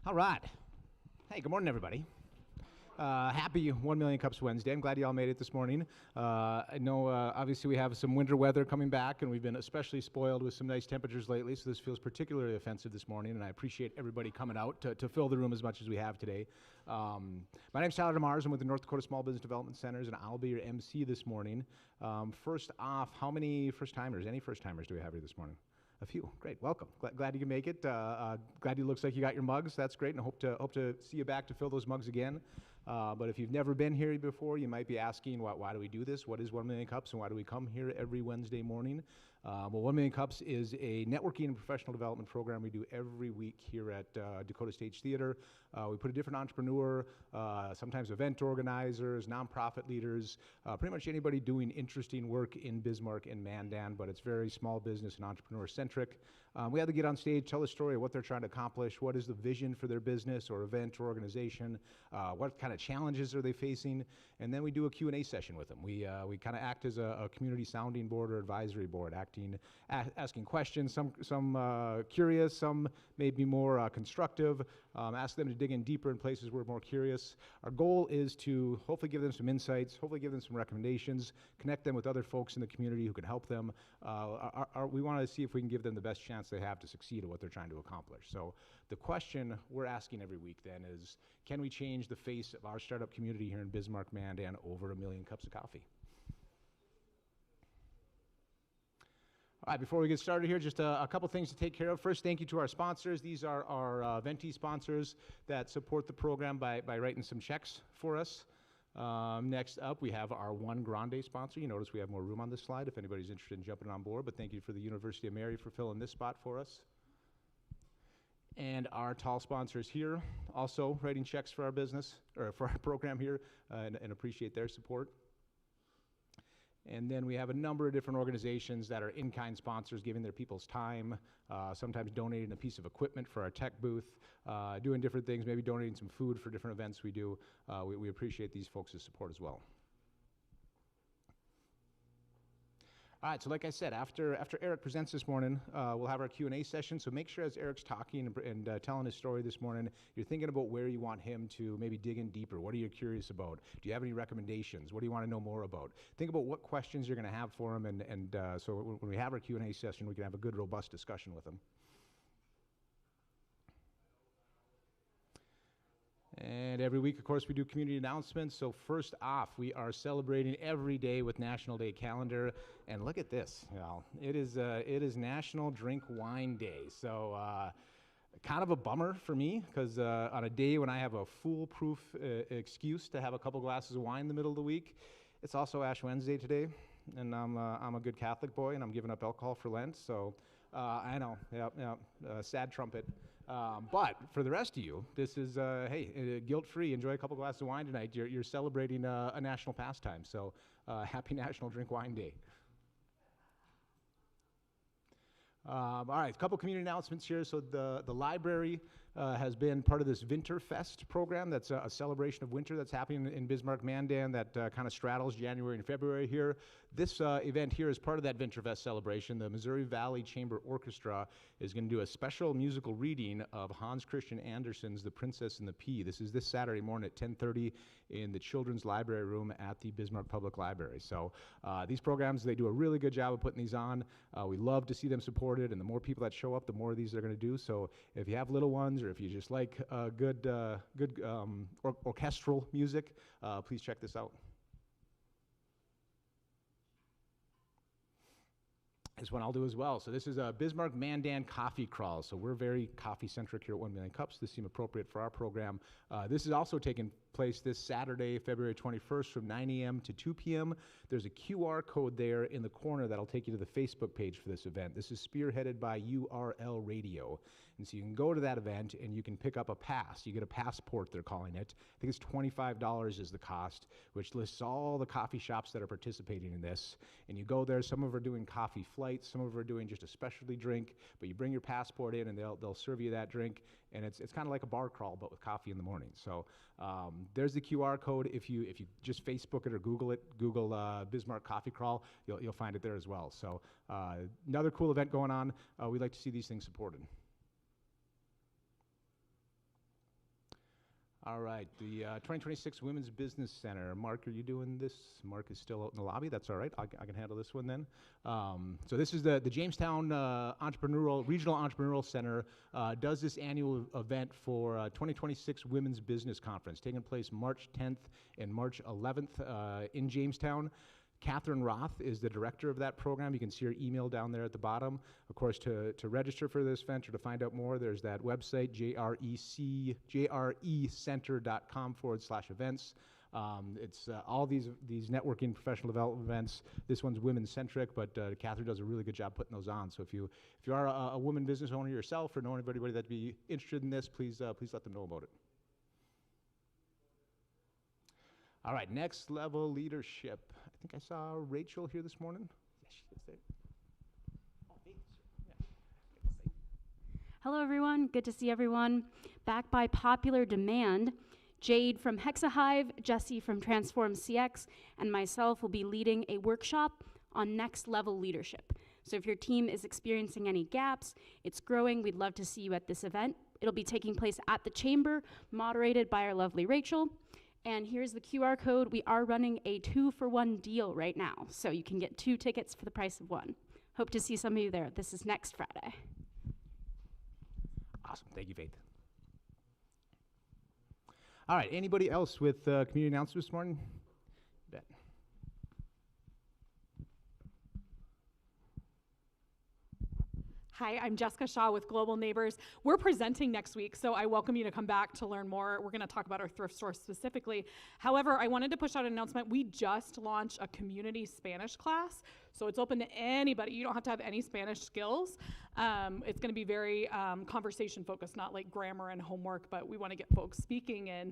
All right. Hey, good morning, everybody. Happy 1 Million Cups Wednesday. I'm glad you all made it this morning. I know, obviously, we have some winter weather coming back, and we've been especially spoiled with some nice temperatures lately, so this feels particularly offensive this morning, and I appreciate everybody coming out to fill the room as much as we have today. My name's Tyler DeMars. I'm with the North Dakota Small Business Development Centers, and I'll be your MC this morning. First off, how many first-timers, any first-timers do we have here this morning? A few. Great. Welcome. Glad you can make it. Glad it looks like you got your mugs. That's great, and hope to see you back to fill those mugs again. But if you've never been here before, you might be asking, why do we do this? What is 1 Million Cups, and why do we come here every Wednesday morning? Well, 1 Million Cups is a networking and professional development program we do every week here at Dakota Stage Theater. We put a different entrepreneur, sometimes event organizers, nonprofit leaders, pretty much anybody doing interesting work in Bismarck and Mandan, but it's very small business and entrepreneur centric. We have to get on stage, tell the story of what they're trying to accomplish, what is the vision for their business or event or organization, what kind of challenges are they facing, and then we do a Q&A session with them. We kind of act as a community sounding board or advisory board, asking questions, some curious, some maybe more constructive, ask them to dig in deeper in places we're more curious. Our goal is to hopefully give them some insights, hopefully give them some recommendations, connect them with other folks in the community who can help them. We want to see if we can give them the best chance they have to succeed at what they're trying to accomplish. So the question we're asking every week then is, can we change the face of our startup community here in Bismarck, Mandan over 1 million cups of coffee? All right, before we get started here, just a couple things to take care of. First, thank you to our sponsors. These are our Venti sponsors that support the program by writing some checks for us. Next up, we have our One Grande sponsor. You notice we have more room on this slide if anybody's interested in jumping on board, but thank you for the University of Mary for filling this spot for us. And our tall sponsors here, also writing checks for our business, or for our program here, and appreciate their support. And then we have a number of different organizations that are in-kind sponsors, giving their people's time, sometimes donating a piece of equipment for our tech booth, doing different things, maybe donating some food for different events we do. We appreciate these folks' support as well. All right, so like I said, after Eric presents this morning, we'll have our Q&A session. So make sure as Eric's talking and telling his story this morning, you're thinking about where you want him to maybe dig in deeper. What are you curious about? Do you have any recommendations? What do you want to know more about? Think about what questions you're going to have for him, and so when we have our Q&A session, we can have a good, robust discussion with him. And every week, of course, we do community announcements. So first off, we are celebrating every day with National Day Calendar. And look at this. You know, it is National Drink Wine Day. So kind of a bummer for me, because on a day when I have a foolproof excuse to have a couple glasses of wine in the middle of the week, it's also Ash Wednesday today. And I'm a good Catholic boy, and I'm giving up alcohol for Lent. So I know, sad trumpet. But for the rest of you, this is, hey, guilt-free. Enjoy a couple glasses of wine tonight. You're celebrating a national pastime. So happy National Drink Wine Day. All right, a couple community announcements here. So the library has been part of this Winterfest program. That's a celebration of winter that's happening in Bismarck, Mandan that kind of straddles January and February here. This event here is part of that Winterfest celebration. The Missouri Valley Chamber Orchestra is going to do a special musical reading of Hans Christian Andersen's The Princess and the Pea. This is this Saturday morning at 10:30 in the Children's Library Room at the Bismarck Public Library. So these programs, they do a really good job of putting these on. We love to see them supported, and the more people that show up, the more of these they're going to do. So if you have little ones, or if you just like good orchestral music, please check this out. This one I'll do as well. So this is a Bismarck Mandan coffee crawl. So we're very coffee-centric here at 1 Million Cups. This seemed appropriate for our program. This is also taking place this Saturday, February 21st from 9 a.m. to 2 p.m. There's a QR code there in the corner that'll take you to the Facebook page for this event. This is spearheaded by URL Radio. And so you can go to that event and you can pick up a pass. You get a passport, they're calling it. I think it's $25 is the cost, which lists all the coffee shops that are participating in this. And you go there, some of them are doing coffee flights, some of them are doing just a specialty drink, but you bring your passport in and they'll serve you that drink. And it's kind of like a bar crawl, but with coffee in the morning. So there's the QR code. If you just Facebook it or Google it, Google Bismarck Coffee Crawl, you'll find it there as well. So another cool event going on. We'd like to see these things supported. All right, the 2026 Women's Business Center. Mark, are you doing this? Mark is still out in the lobby. That's all right. I can handle this one then. So this is the Jamestown Regional Entrepreneurial Center does this annual event for 2026 Women's Business Conference, taking place March 10th and March 11th in Jamestown. Catherine Roth is the director of that program. You can see her email down there at the bottom. Of course, to register for this event or to find out more, there's that website, jrecenter.com/events. It's all these networking professional development events. This one's women-centric, but Catherine does a really good job putting those on. So if you are a woman business owner yourself or know anybody that'd be interested in this, please let them know about it. All right, next level leadership. I think I saw Rachel here this morning. Yes, she is there. Oh, hey, yeah. Hello, everyone. Good to see everyone. Back by popular demand, Jade from HexaHive, Jesse from Transform CX, and myself will be leading a workshop on next level leadership. So if your team is experiencing any gaps, it's growing, we'd love to see you at this event. It'll be taking place at the Chamber, moderated by our lovely Rachel. And here's the QR code. We are running a 2-for-1 deal right now, so you can get 2 tickets for the price of 1. Hope to see some of you there. This is next Friday. Awesome. Thank you, Faith. All right. Anybody else with community announcements this morning? You bet. Hi, I'm Jessica Shaw with Global Neighbors. We're presenting next week, so I welcome you to come back to learn more. We're going to talk about our thrift store specifically. However, I wanted to push out an announcement. We just launched a community Spanish class, so it's open to anybody. You don't have to have any Spanish skills. It's going to be very conversation focused, not like grammar and homework, but we want to get folks speaking and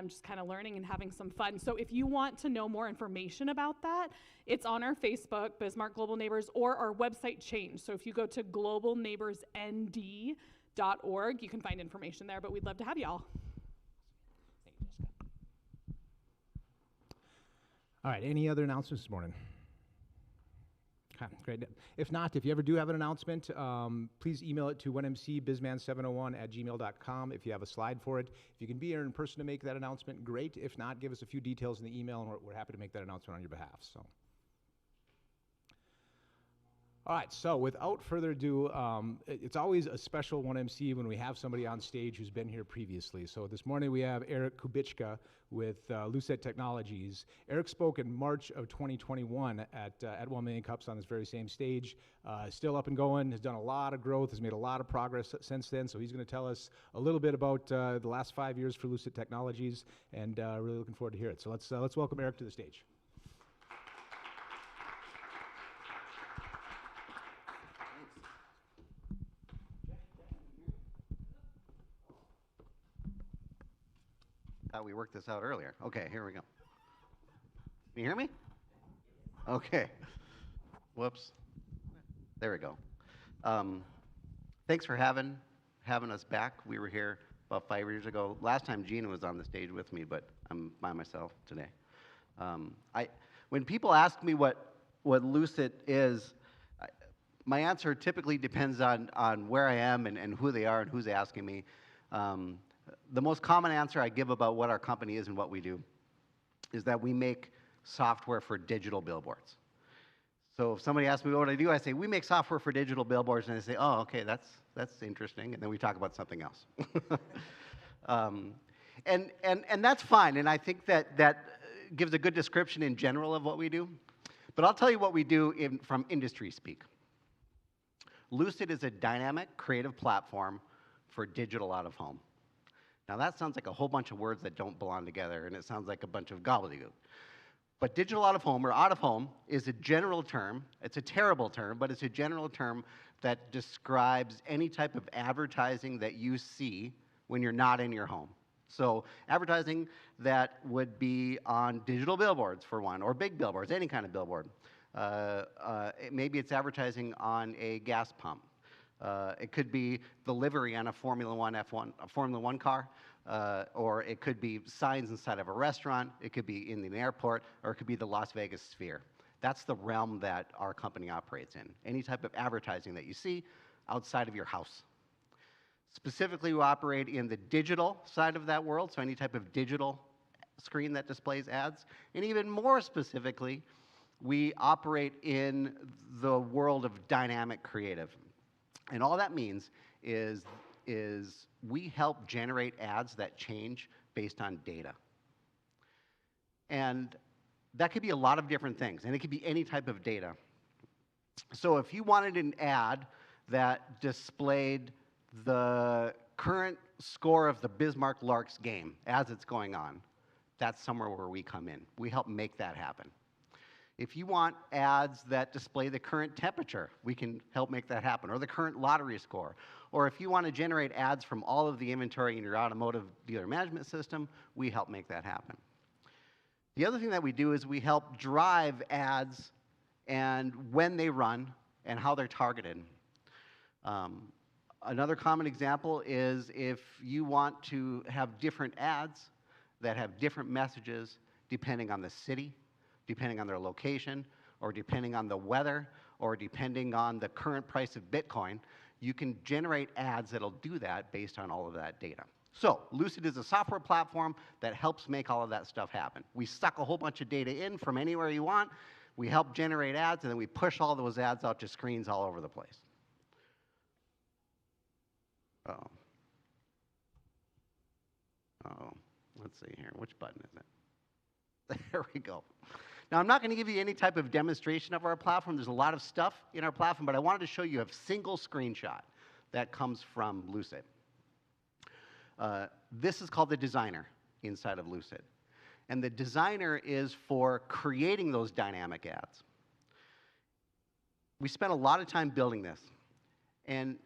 just kind of learning and having some fun. So if you want to know more information about that, it's on our Facebook, Bismarck Global Neighbors, or our website change. So if you go to globalneighborsnd.org, you can find information there, but we'd love to have y'all. Thank you, Jessica. All right, any other announcements this morning? Okay, great. If not, if you ever do have an announcement, please email it to 1mcbizman701@gmail.com if you have a slide for it. If you can be here in person to make that announcement, great. If not, give us a few details in the email, and we're happy to make that announcement on your behalf. So. All right, so without further ado, it's always a special 1MC when we have somebody on stage who's been here previously. So this morning we have Eric Kubischta with Lucit Technologies. Eric spoke in March of 2021 at 1 Million Cups on this very same stage. Still up and going, has done a lot of growth, has made a lot of progress since then. So he's going to tell us a little bit about the last 5 years for Lucit Technologies, and really looking forward to hear it. So let's welcome Eric to the stage. We worked this out earlier. Okay, here we go. Can you hear me? Okay. Whoops. There we go. Thanks for having us back. We were here about 5 years ago. Last time Gina was on the stage with me, but I'm by myself today. When people ask me what Lucit is, my answer typically depends on where I am and who they are and who's asking me. The most common answer I give about what our company is and what we do is that we make software for digital billboards. So if somebody asks me what I do, I say, we make software for digital billboards, and they say, oh, okay, that's interesting, and then we talk about something else. And that's fine, and I think that gives a good description in general of what we do. But I'll tell you what we do from industry speak. Lucit is a dynamic, creative platform for digital out-of-home. Now that sounds like a whole bunch of words that don't belong together, and it sounds like a bunch of gobbledygook. But digital out-of-home, or out-of-home, is a general term. It's a terrible term, but it's a general term that describes any type of advertising that you see when you're not in your home. So advertising that would be on digital billboards, for one, or big billboards, any kind of billboard. Maybe it's advertising on a gas pump. It could be the livery on a Formula One car, or it could be signs inside of a restaurant, it could be in an airport, or it could be the Las Vegas Sphere. That's the realm that our company operates in. Any type of advertising that you see outside of your house. Specifically, we operate in the digital side of that world, so any type of digital screen that displays ads. And even more specifically, we operate in the world of dynamic creative. And all that means is we help generate ads that change based on data. And that could be a lot of different things, and it could be any type of data. So if you wanted an ad that displayed the current score of the Bismarck Larks game as it's going on, that's somewhere where we come in. We help make that happen. If you want ads that display the current temperature, we can help make that happen, or the current lottery score. Or if you want to generate ads from all of the inventory in your automotive dealer management system, we help make that happen. The other thing that we do is we help drive ads and when they run and how they're targeted. Another common example is if you want to have different ads that have different messages depending on the city, depending on their location, or depending on the weather, or depending on the current price of Bitcoin, you can generate ads that'll do that based on all of that data. So Lucit is a software platform that helps make all of that stuff happen. We suck a whole bunch of data in from anywhere you want, we help generate ads, and then we push all those ads out to screens all over the place. Oh, let's see here, which button is it? There we go. Now, I'm not going to give you any type of demonstration of our platform. There's a lot of stuff in our platform, but I wanted to show you a single screenshot that comes from Lucit. This is called the designer inside of Lucit. And the designer is for creating those dynamic ads. We spent a lot of time building this. And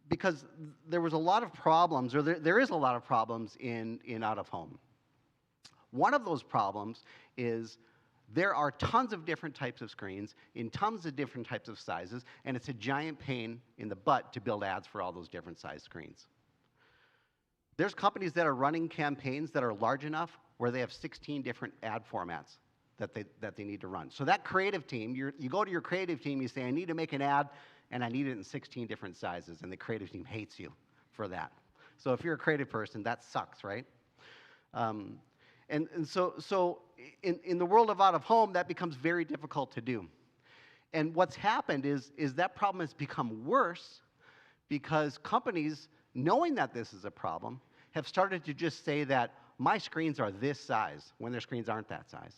because there was a lot of problems, or there is a lot of problems in out-of-home. One of those problems is there are tons of different types of screens in tons of different types of sizes, and it's a giant pain in the butt to build ads for all those different size screens. There's companies that are running campaigns that are large enough where they have 16 different ad formats that they need to run. So that creative team, you go to your creative team, you say, I need to make an ad, and I need it in 16 different sizes, and the creative team hates you for that. So if you're a creative person, that sucks, right? And so in the world of out-of-home, that becomes very difficult to do. And what's happened is that problem has become worse because companies, knowing that this is a problem, have started to just say that my screens are this size when their screens aren't that size.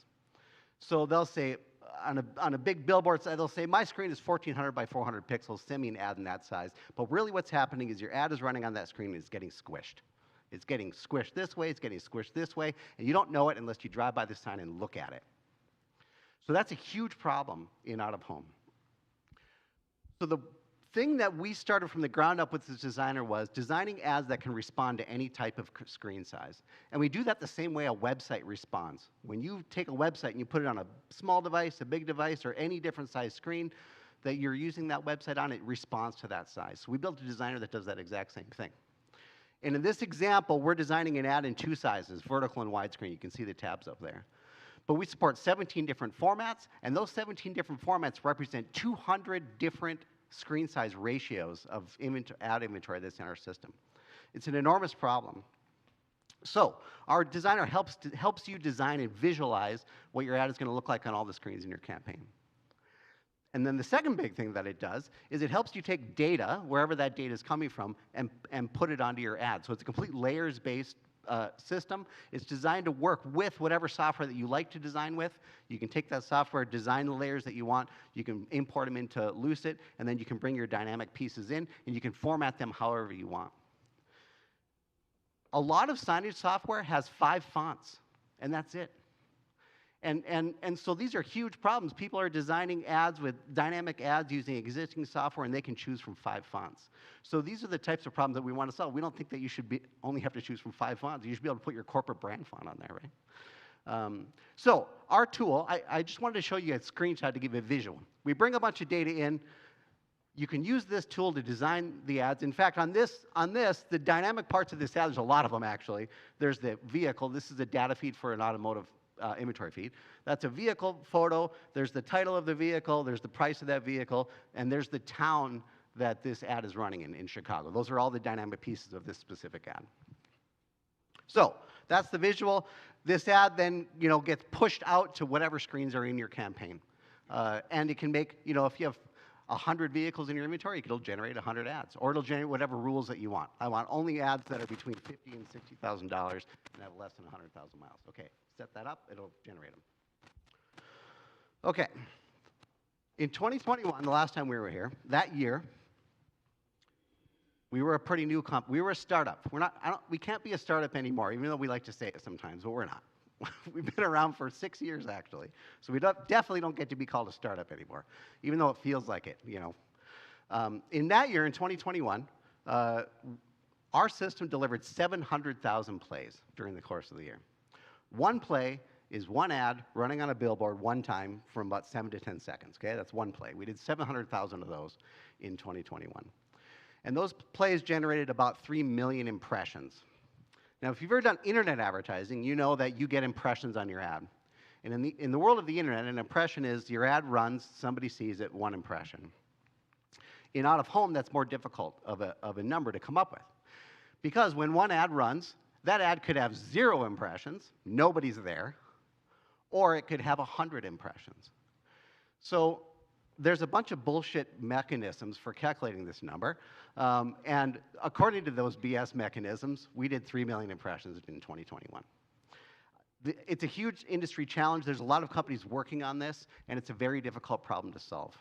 So they'll say, on a big billboard side, they'll say, my screen is 1400 by 400 pixels, send me an ad in that size. But really what's happening is your ad is running on that screen and it's getting squished. It's getting squished this way, it's getting squished this way, and you don't know it unless you drive by the sign and look at it. So that's a huge problem in out-of-home. So the thing that we started from the ground up with this designer was designing ads that can respond to any type of screen size. And we do that the same way a website responds. When you take a website and you put it on a small device, a big device, or any different size screen that you're using that website on, it responds to that size. So we built a designer that does that exact same thing. And in this example, we're designing an ad in two sizes, vertical and widescreen. You can see the tabs up there. But we support 17 different formats, and those 17 different formats represent 200 different screen size ratios of ad inventory that's in our system. It's an enormous problem. So our designer helps you design and visualize what your ad is going to look like on all the screens in your campaign. And then the second big thing that it does is it helps you take data, wherever that data is coming from, and put it onto your ad. So it's a complete layers-based system. It's designed to work with whatever software that you like to design with. You can take that software, design the layers that you want, you can import them into Lucit, and then you can bring your dynamic pieces in, and you can format them however you want. A lot of signage software has 5 fonts, and that's it. And so these are huge problems. People are designing ads with dynamic ads using existing software, and they can choose from 5 fonts. So these are the types of problems that we want to solve. We don't think that you should only have to choose from 5 fonts. You should be able to put your corporate brand font on there, right? So our tool, I just wanted to show you a screenshot to give a visual. We bring a bunch of data in. You can use this tool to design the ads. In fact, on this, the dynamic parts of this ad, there's a lot of them actually. There's the vehicle. This is a data feed for an automotive inventory feed. That's a vehicle photo. There's the title of the vehicle. There's the price of that vehicle. And there's the town that this ad is running in Chicago. Those are all the dynamic pieces of this specific ad. So that's the visual. This ad then, gets pushed out to whatever screens are in your campaign. And it can make, if you have 100 vehicles in your inventory, it'll generate 100 ads, or it'll generate whatever rules that you want. I want only ads that are between $50,000 and $60,000 and have less than 100,000 miles. Okay, set that up, it'll generate them. Okay, in 2021, the last time we were here, that year, we were a pretty new company. We were a startup. We can't be a startup anymore, even though we like to say it sometimes, but we're not. We've been around for 6 years, actually. So we definitely don't get to be called a startup anymore, even though it feels like it, In that year, in 2021, our system delivered 700,000 plays during the course of the year. One play is one ad running on a billboard one time from about 7 to 10 seconds, okay? That's one play. We did 700,000 of those in 2021. And those plays generated about 3 million impressions. Now, if you've ever done internet advertising, you know that you get impressions on your ad. And in the world of the internet, an impression is your ad runs, somebody sees it, one impression. In out-of-home, that's more difficult of a number to come up with. Because when one ad runs, that ad could have 0 impressions, nobody's there, or it could have 100 impressions. So there's a bunch of bullshit mechanisms for calculating this number. And according to those BS mechanisms, we did 3 million impressions in 2021. It's a huge industry challenge. There's a lot of companies working on this, and it's a very difficult problem to solve.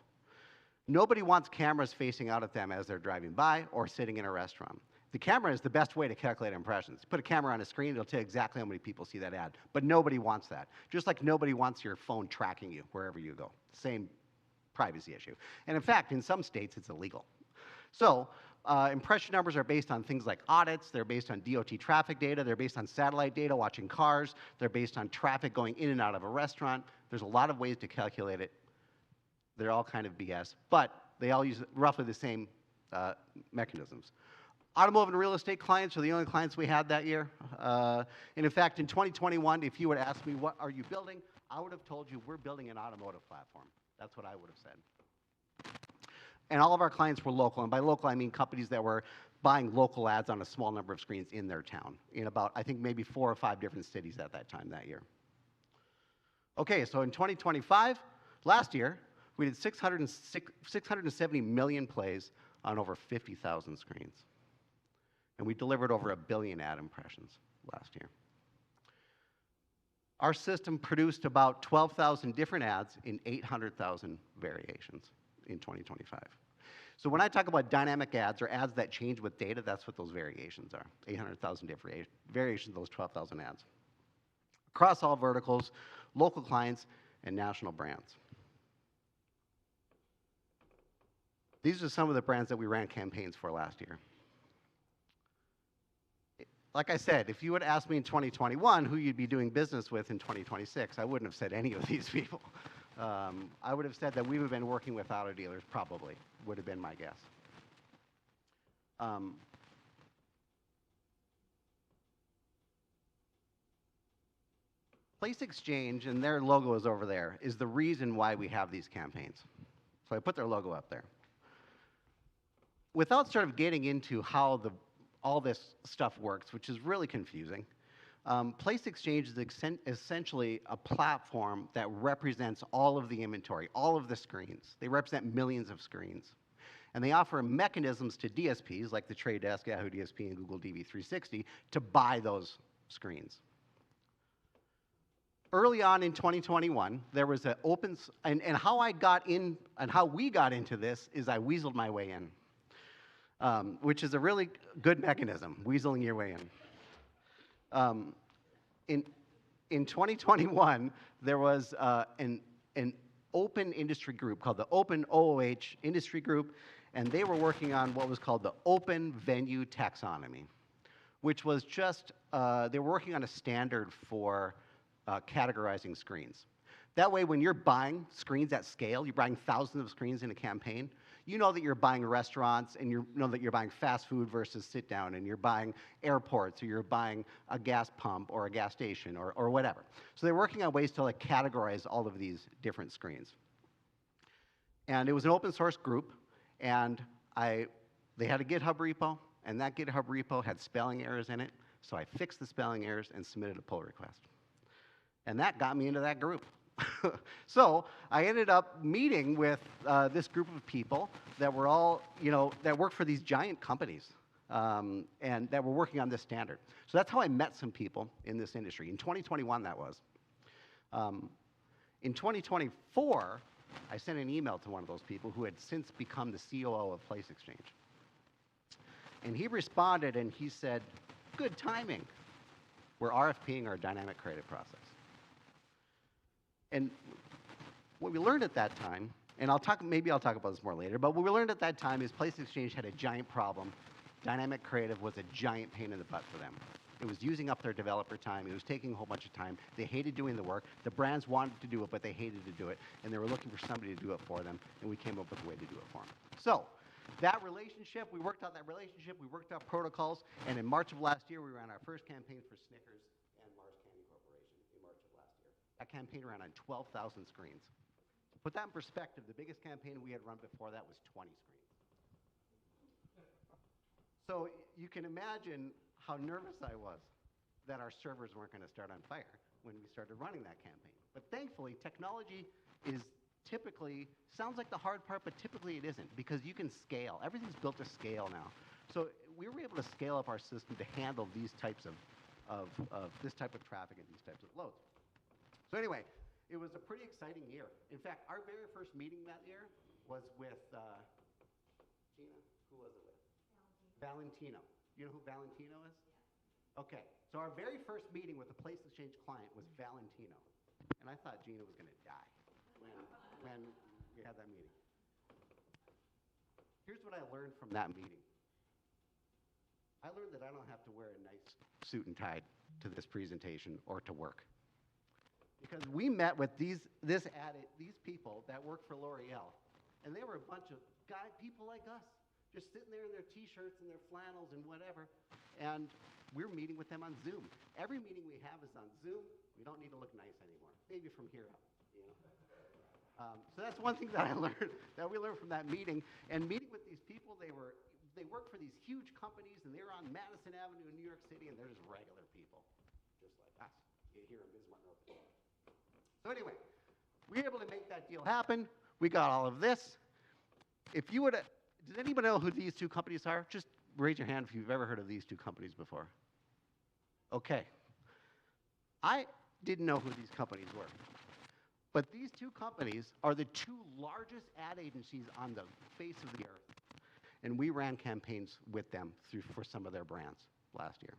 Nobody wants cameras facing out at them as they're driving by or sitting in a restaurant. The camera is the best way to calculate impressions. Put a camera on a screen, it'll tell you exactly how many people see that ad. But nobody wants that. Just like nobody wants your phone tracking you wherever you go. Same privacy issue. And in fact, in some states, it's illegal. So impression numbers are based on things like audits. They're based on DOT traffic data. They're based on satellite data, watching cars. They're based on traffic going in and out of a restaurant. There's a lot of ways to calculate it. They're all kind of BS, but they all use roughly the same mechanisms. Automotive and real estate clients are the only clients we had that year. And in fact, in 2021, if you would ask me, what are you building? I would have told you, we're building an automotive platform. That's what I would have said. And all of our clients were local. And by local, I mean companies that were buying local ads on a small number of screens in their town, in about, I think, maybe 4 or 5 different cities at that time that year. Okay, so in 2025, last year, we did 670 million plays on over 50,000 screens. And we delivered over 1 billion ad impressions last year. Our system produced about 12,000 different ads in 800,000 variations in 2025. So when I talk about dynamic ads, or ads that change with data, that's what those variations are. 800,000 different variations of those 12,000 ads. Across all verticals, local clients, and national brands. These are some of the brands that we ran campaigns for last year. Like I said, if you would ask me in 2021 who you'd be doing business with in 2026, I wouldn't have said any of these people. I would have said that we would have been working with auto dealers, probably, would have been my guess. Place Exchange, and their logo is over there, is the reason why we have these campaigns. So I put their logo up there. Without sort of getting into how all this stuff works, which is really confusing, Place Exchange is essentially a platform that represents all of the inventory, all of the screens. They represent millions of screens. And they offer mechanisms to DSPs, like the Trade Desk, Yahoo DSP, and Google DV360, to buy those screens. Early on in 2021, there was an open, and how I got in, and how we got into this is I weaseled my way in. Which is a really good mechanism, weaseling your way in. In 2021, there was an open industry group called the Open OOH Industry Group, and they were working on what was called the Open Venue Taxonomy, which was just, they were working on a standard for categorizing screens. That way, when you're buying screens at scale, you're buying thousands of screens in a campaign, you know that you're buying restaurants, and you know that you're buying fast food versus sit down, and you're buying airports, or you're buying a gas pump or a gas station or whatever. So they're working on ways to like categorize all of these different screens. And it was an open source group, and They had a GitHub repo, and that GitHub repo had spelling errors in it, so I fixed the spelling errors and submitted a pull request. And that got me into that group. So I ended up meeting with this group of people that were all, that worked for these giant companies and that were working on this standard. So that's how I met some people in this industry. In 2021, that was. In 2024, I sent an email to one of those people who had since become the COO of Place Exchange. And he responded and he said, "Good timing. We're RFPing our dynamic creative process." And what we learned at that time, and maybe I'll talk about this more later, but what we learned at that time is Place Exchange had a giant problem. Dynamic creative was a giant pain in the butt for them. It was using up their developer time. It was taking a whole bunch of time. They hated doing the work. The brands wanted to do it, but they hated to do it. And they were looking for somebody to do it for them, and we came up with a way to do it for them. So that relationship, we worked out that relationship. We worked out protocols. And in March of last year, we ran our first campaign for Snickers and Mars Candy Corporation in March of last year. That campaign ran on 12,000 screens. To put that in perspective, the biggest campaign we had run before that was 20 screens. So you can imagine how nervous I was that our servers weren't going to start on fire when we started running that campaign. But thankfully, technology is typically, sounds like the hard part, but typically it isn't, because you can scale. Everything's built to scale now. So we were able to scale up our system to handle these types of this type of traffic and these types of loads. So anyway, it was a pretty exciting year. In fact, our very first meeting that year was with Gina. Who was it with? Valentino. You know who Valentino is? Yeah. Okay. So our very first meeting with a Place Exchange client was Valentino. And I thought Gina was going to die when we had that meeting. Here's what I learned from that meeting. I learned that I don't have to wear a nice suit and tie to this presentation or to work. Because we met with these people that work for L'Oreal, and they were a bunch of people like us, just sitting there in their T-shirts and their flannels and whatever, and we're meeting with them on Zoom. Every meeting we have is on Zoom. We don't need to look nice anymore, maybe from here up. So that's one thing that I learned, that we learned from that meeting. And meeting with these people, they work for these huge companies, and they're on Madison Avenue in New York City, and they're just regular people, just like us here in Bismarck, North Carolina. So anyway, we were able to make that deal happen. We got all of this. If you would, does anybody know who these two companies are? Just raise your hand if you've ever heard of these two companies before. Okay. I didn't know who these companies were. But these two companies are the two largest ad agencies on the face of the earth. And we ran campaigns with them for some of their brands last year.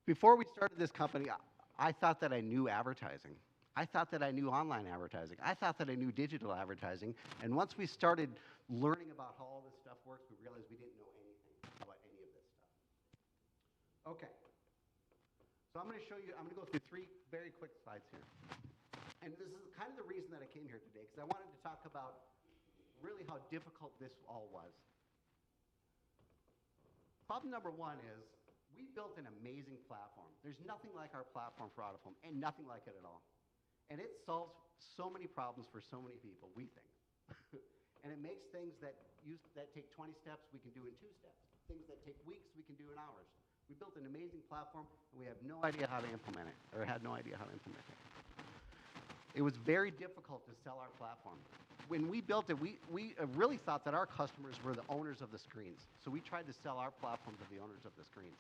Before we started this company, I thought that I knew advertising. I thought that I knew online advertising. I thought that I knew digital advertising. And once we started learning about how all this stuff works, we realized we didn't know anything about any of this stuff. Okay. So I'm going to show you, I'm going to go through 3 very quick slides here. And this is kind of the reason that I came here today, because I wanted to talk about really how difficult this all was. Problem number 1 is we built an amazing platform. There's nothing like our platform for out-of-home, and nothing like it at all. And it solves so many problems for so many people, we think. And it makes things that take 20 steps, we can do in 2 steps. Things that take weeks, we can do in hours. We built an amazing platform, and we have no idea how to implement it, or had no idea how to implement it. It was very difficult to sell our platform. When we built it, we really thought that our customers were the owners of the screens. So we tried to sell our platform to the owners of the screens.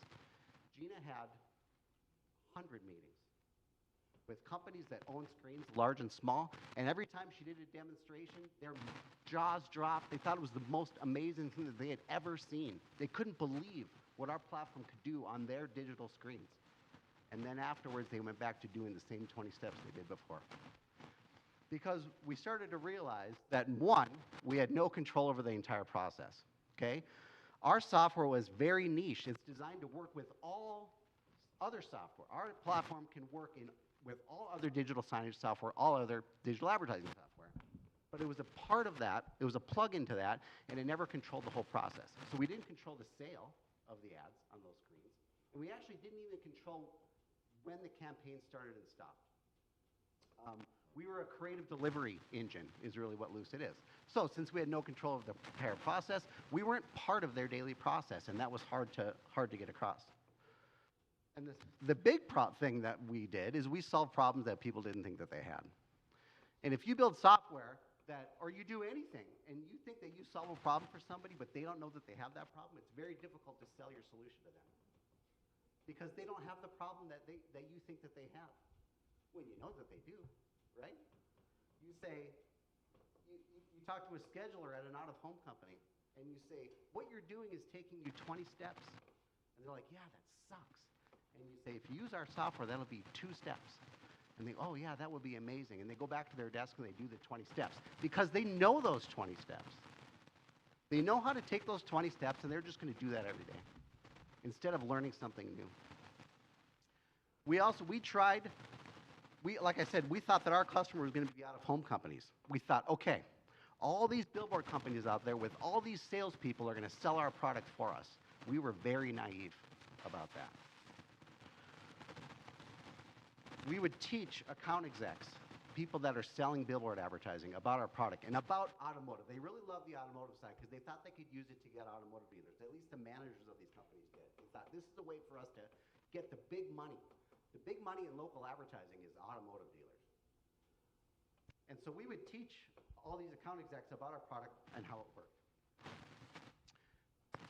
Gina had 100 meetings with companies that own screens, large and small, and every time she did a demonstration, their jaws dropped. They thought it was the most amazing thing that they had ever seen. They couldn't believe what our platform could do on their digital screens. And then afterwards, they went back to doing the same 20 steps they did before. Because we started to realize that, 1, we had no control over the entire process, okay? Our software was very niche. It's designed to work with all other software. Our platform can work with all other digital signage software, all other digital advertising software. But it was a part of that, it was a plug-in to that, and it never controlled the whole process. So we didn't control the sale of the ads on those screens. And we actually didn't even control when the campaign started and stopped. We were a creative delivery engine, is really what Lucit is. So since we had no control of the entire process, we weren't part of their daily process, and that was hard to get across. And the big thing that we did is we solved problems that people didn't think that they had. And if you build software or you do anything, and you think that you solve a problem for somebody, but they don't know that they have that problem, it's very difficult to sell your solution to them. Because they don't have the problem that you think that they have. When you know that they do, right? You say, you talk to a scheduler at an out-of-home company, and you say, what you're doing is taking you 20 steps. And they're like, yeah, that sucks. And you say, if you use our software, that'll be 2 steps. And they, oh yeah, that would be amazing. And they go back to their desk and they do the 20 steps because they know those 20 steps. They know how to take those 20 steps, and they're just going to do that every day instead of learning something new. Like I said, we thought that our customer was going to be out-of-home companies. We thought, okay, all these billboard companies out there with all these salespeople are going to sell our product for us. We were very naive about that. We would teach account execs, people that are selling billboard advertising, about our product and about automotive. They really loved the automotive side because they thought they could use it to get automotive dealers. At least the managers of these companies did. They thought this is the way for us to get the big money. The big money in local advertising is automotive dealers. And so we would teach all these account execs about our product and how it worked.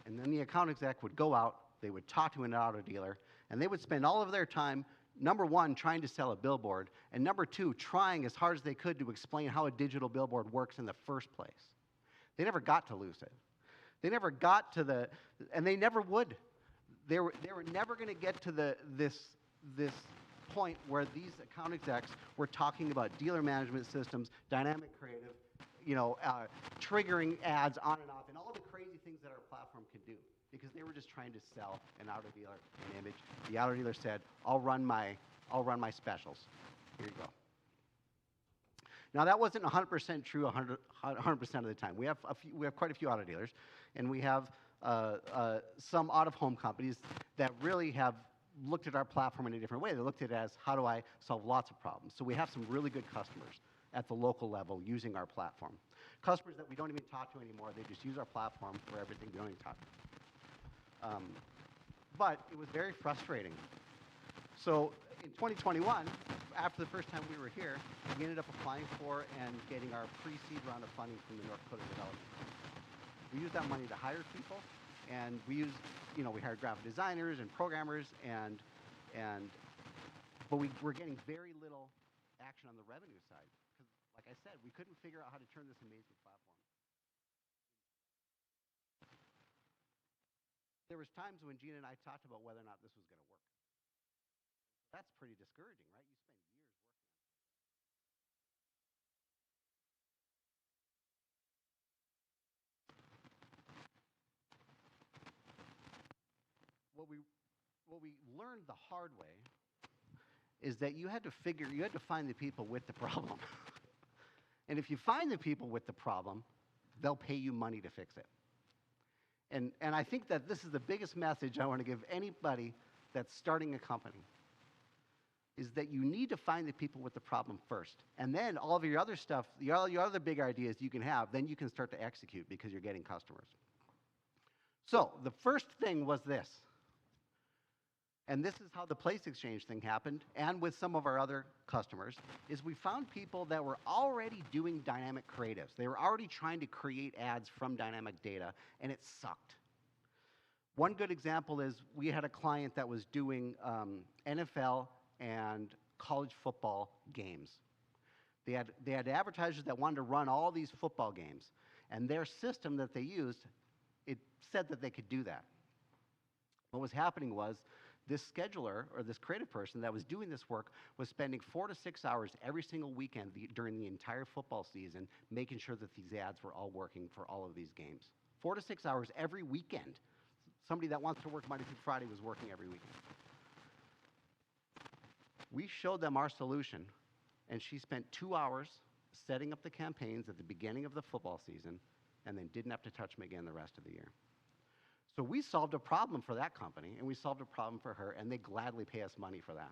And then the account exec would go out, they would talk to an auto dealer, and they would spend all of their time, number one, trying to sell a billboard, and number two, trying as hard as they could to explain how a digital billboard works in the first place. They never got to Lucit. They never got to and they never would. They were never going to get to this point where these account execs were talking about dealer management systems, dynamic creative, triggering ads on and off, and all the crazy things that our platform could do, because they were just trying to sell an auto dealer an image. The auto dealer said, I'll run my specials. Here you go. Now that wasn't 100% true 100% of the time. We have quite a few auto dealers, and we have some out-of-home companies that really have looked at our platform in a different way. They looked at it as, how do I solve lots of problems? So we have some really good customers at the local level using our platform. Customers that we don't even talk to anymore, they just use our platform for everything. We don't even talk to them. But it was very frustrating. So in 2021, after the first time we were here, we ended up applying for and getting our pre-seed round of funding from the North Dakota Development. We used that money to hire people, and we hired graphic designers and programmers, but we were getting very little action on the revenue side because, like I said, we couldn't figure out how to turn this amazing platform. There was times when Gina and I talked about whether or not this was going to work. That's pretty discouraging, right? You spend years working on it. What we learned the hard way is that you had to find the people with the problem. And if you find the people with the problem, they'll pay you money to fix it. And I think that this is the biggest message I want to give anybody that's starting a company, is that you need to find the people with the problem first. And then all of your other stuff, your other big ideas you can have, then you can start to execute because you're getting customers. So the first thing was this. And this is how the Place Exchange thing happened, and with some of our other customers, is we found people that were already doing dynamic creatives. They were already trying to create ads from dynamic data, and it sucked. One good example is we had a client that was doing NFL and college football games. They had advertisers that wanted to run all these football games, and their system that they used, it said that they could do that. What was happening was this scheduler or this creative person that was doing this work was spending 4 to 6 hours every single weekend during the entire football season making sure that these ads were all working for all of these games. 4 to 6 hours every weekend. Somebody that wants to work Monday through Friday was working every weekend. We showed them our solution, and she spent 2 hours setting up the campaigns at the beginning of the football season and then didn't have to touch them again the rest of the year. So we solved a problem for that company, and we solved a problem for her, and they gladly pay us money for that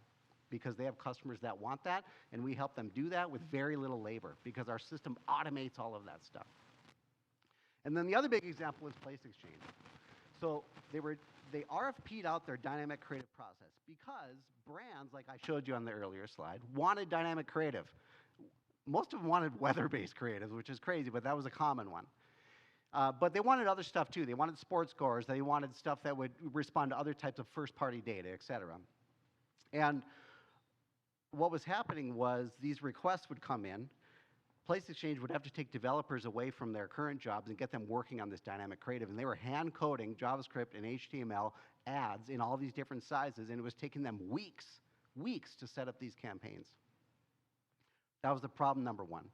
because they have customers that want that, and we help them do that with very little labor because our system automates all of that stuff. And then the other big example is Place Exchange. So they RFP'd out their dynamic creative process because brands, like I showed you on the earlier slide, wanted dynamic creative. Most of them wanted weather-based creatives, which is crazy, but that was a common one. But they wanted other stuff too. They wanted sports scores. They wanted stuff that would respond to other types of first-party data, et cetera. And what was happening was these requests would come in. Place Exchange would have to take developers away from their current jobs and get them working on this dynamic creative. And they were hand-coding JavaScript and HTML ads in all these different sizes, and it was taking them weeks to set up these campaigns. That was the problem number one.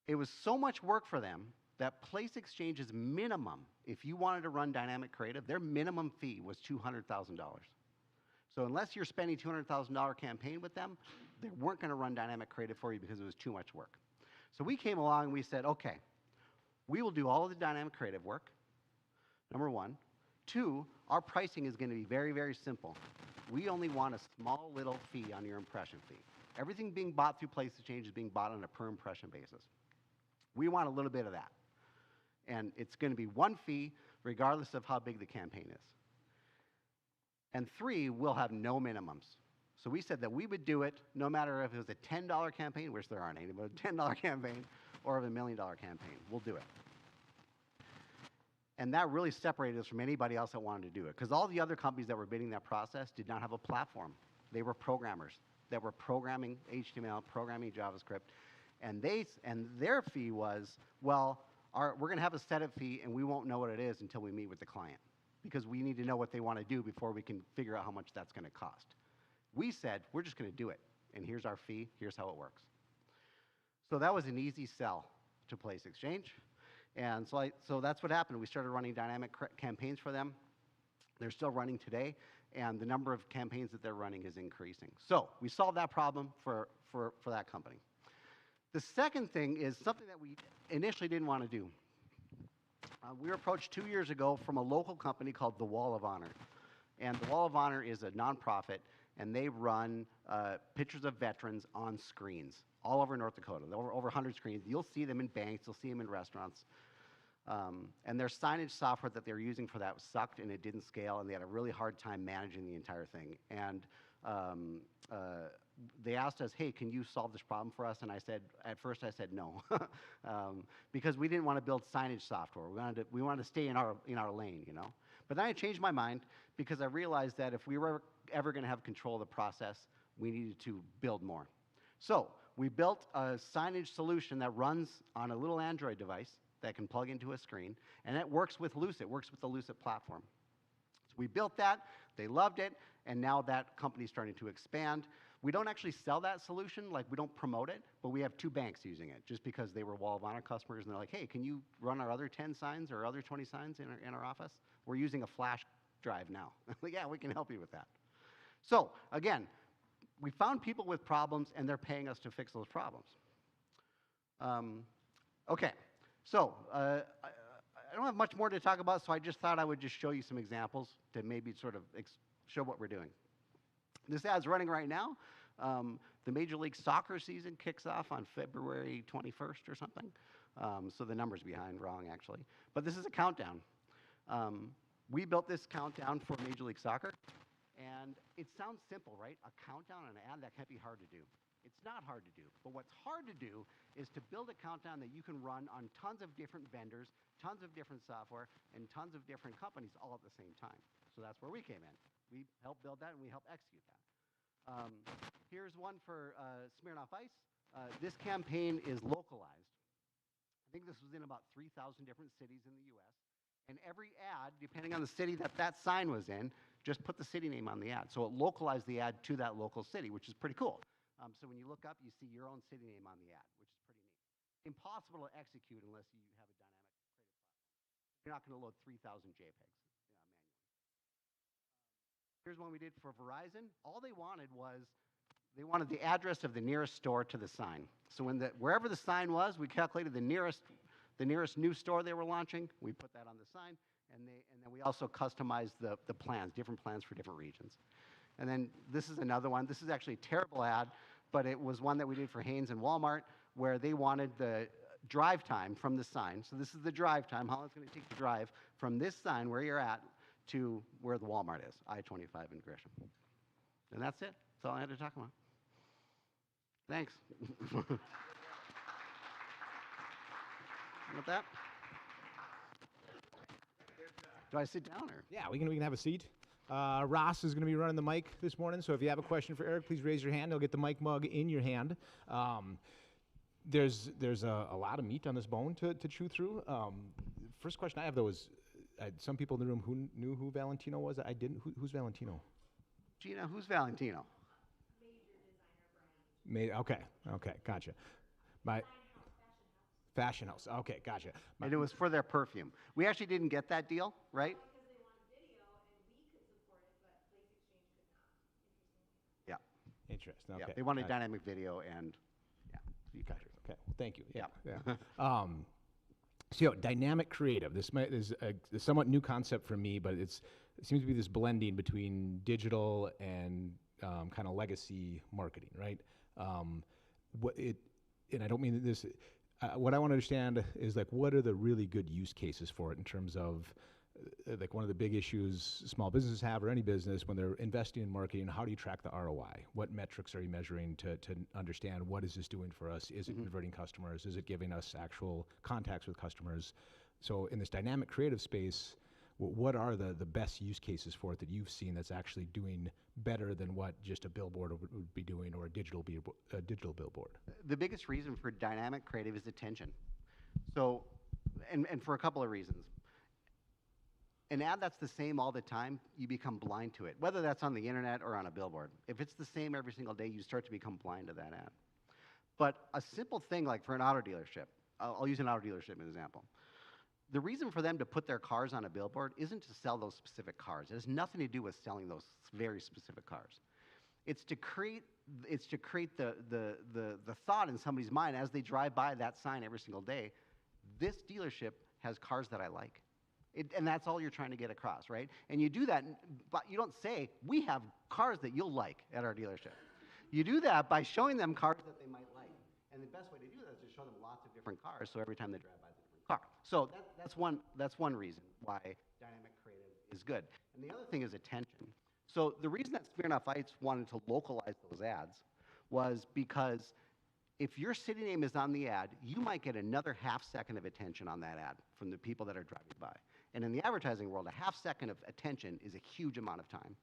It was so much work for them that Place Exchange's minimum, if you wanted to run dynamic creative, their minimum fee was $200,000. So unless you're spending $200,000 campaign with them, they weren't going to run dynamic creative for you because it was too much work. So we came along and we said, okay, we will do all of the dynamic creative work, number one. Two, our pricing is going to be very, very simple. We only want a small little fee on your impression fee. Everything being bought through Place Exchange is being bought on a per impression basis. We want a little bit of that. And it's going to be one fee regardless of how big the campaign is. And three, we'll have no minimums. So we said that we would do it no matter if it was a $10 campaign, which there aren't any, but a $10 campaign, or of a $1 million campaign. We'll do it. And that really separated us from anybody else that wanted to do it, because all the other companies that were bidding that process did not have a platform. They were programmers that were programming HTML, programming JavaScript, and their fee was, well, we're going to have a setup fee, and we won't know what it is until we meet with the client, because we need to know what they want to do before we can figure out how much that's going to cost. We said, we're just going to do it, and here's our fee, here's how it works. So that was an easy sell to Place Exchange, and so that's what happened. We started running dynamic campaigns for them. They're still running today, and the number of campaigns that they're running is increasing. So we solved that problem for that company. The second thing is something that we initially didn't want to do. We were approached 2 years ago from a local company called the Wall of Honor. And the Wall of Honor is a nonprofit, and they run pictures of veterans on screens all over North Dakota. Over 100 screens. You'll see them in banks, you'll see them in restaurants. And their signage software that they were using for that sucked, and it didn't scale, and they had a really hard time managing the entire thing. And they asked us, hey, can you solve this problem for us? And at first I said no, because we didn't want to build signage software. We wanted to stay in our lane, you know. But then I changed my mind because I realized that if we were ever going to have control of the process, we needed to build more. So we built a signage solution that runs on a little Android device that can plug into a screen, and it works with Lucit, works with the Lucit platform. So we built that, they loved it, and now that company's starting to expand. We don't actually sell that solution, like we don't promote it, but we have 2 banks using it just because they were Wall of Honor customers, and they're like, hey, can you run our other 10 signs or other 20 signs in our office? We're using a flash drive now. Like, yeah, we can help you with that. So again, we found people with problems, and they're paying us to fix those problems. Okay, so I don't have much more to talk about, so I just thought I would just show you some examples to maybe sort of show what we're doing. This ad's running right now. The Major League Soccer season kicks off on February 21st or something. So the number's wrong, actually. But this is a countdown. We built this countdown for Major League Soccer. And it sounds simple, right? A countdown and an ad, that can't be hard to do. It's not hard to do. But what's hard to do is to build a countdown that you can run on tons of different vendors, tons of different software, and tons of different companies all at the same time. So that's where we came in. We helped build that, and we helped execute that. Here's one for Smirnoff Ice. This campaign is localized. I think this was in about 3,000 different cities in the U.S. And every ad, depending on the city that sign was in, just put the city name on the ad. So it localized the ad to that local city, which is pretty cool. So when you look up, you see your own city name on the ad, which is pretty neat. Impossible to execute unless you have a dynamic creative platform. You're not going to load 3,000 JPEGs manually. Here's one we did for Verizon. All they wanted was, they wanted the address of the nearest store to the sign. So wherever the sign was, we calculated the nearest new store they were launching. We put that on the sign, and then we also customized the plans, different plans for different regions. And then this is another one. This is actually a terrible ad, but it was one that we did for Hanes and Walmart, where they wanted the drive time from the sign. So this is the drive time, how long it's going to take to drive from this sign where you're at to where the Walmart is, I-25 in Gresham. And that's it. That's all I had to talk about. Thanks. With that, do I sit down or? Yeah, we can have a seat. Ross is going to be running the mic this morning, so if you have a question for Eric, please raise your hand. He'll get the mic mug in your hand. There's a lot of meat on this bone to chew through. First question I have, though, is some people in the room who knew who Valentino was. I didn't. Who's Valentino? Gina, who's Valentino? Okay, gotcha. Fashion house. Okay, gotcha. And it was for their perfume. We actually didn't get that deal, right? Because they wanted video and we could support it, but Place Exchange could not. Yeah. Interesting. Okay. Yeah. They wanted dynamic video and yeah. You got Gotcha. Okay. Well, thank you. Yeah. So, dynamic creative. This is a somewhat new concept for me, but it seems to be this blending between digital and kind of legacy marketing, right? And I don't mean that this. What I want to understand is like, what are the really good use cases for it in terms of like one of the big issues small businesses have, or any business, when they're investing in marketing, how do you track the ROI? What metrics are you measuring to understand what is this doing for us? Is it converting customers? Is it giving us actual contacts with customers? So in this dynamic creative space, what are the best use cases for it that you've seen that's actually doing better than what just a billboard would be doing, or a digital billboard? The biggest reason for dynamic creative is attention. So, and for a couple of reasons. An ad that's the same all the time, you become blind to it, whether that's on the internet or on a billboard. If it's the same every single day, you start to become blind to that ad. But a simple thing like for an auto dealership, I'll use an auto dealership as an example. The reason for them to put their cars on a billboard isn't to sell those specific cars. It has nothing to do with selling those very specific cars. It's to create the thought in somebody's mind as they drive by that sign every single day. This dealership has cars that I like. And that's all you're trying to get across, right? And you do that, but you don't say, we have cars that you'll like at our dealership. You do that by showing them cars that they might like. And the best way to do that is to show them lots of different cars, so every time they drive by, it's a different car. So that's one reason why dynamic creative is good. And the other thing is attention. So the reason that Smirnoff Ice wanted to localize those ads was because if your city name is on the ad, you might get another half second of attention on that ad from the people that are driving by. And in the advertising world, a half second of attention is a huge amount of time.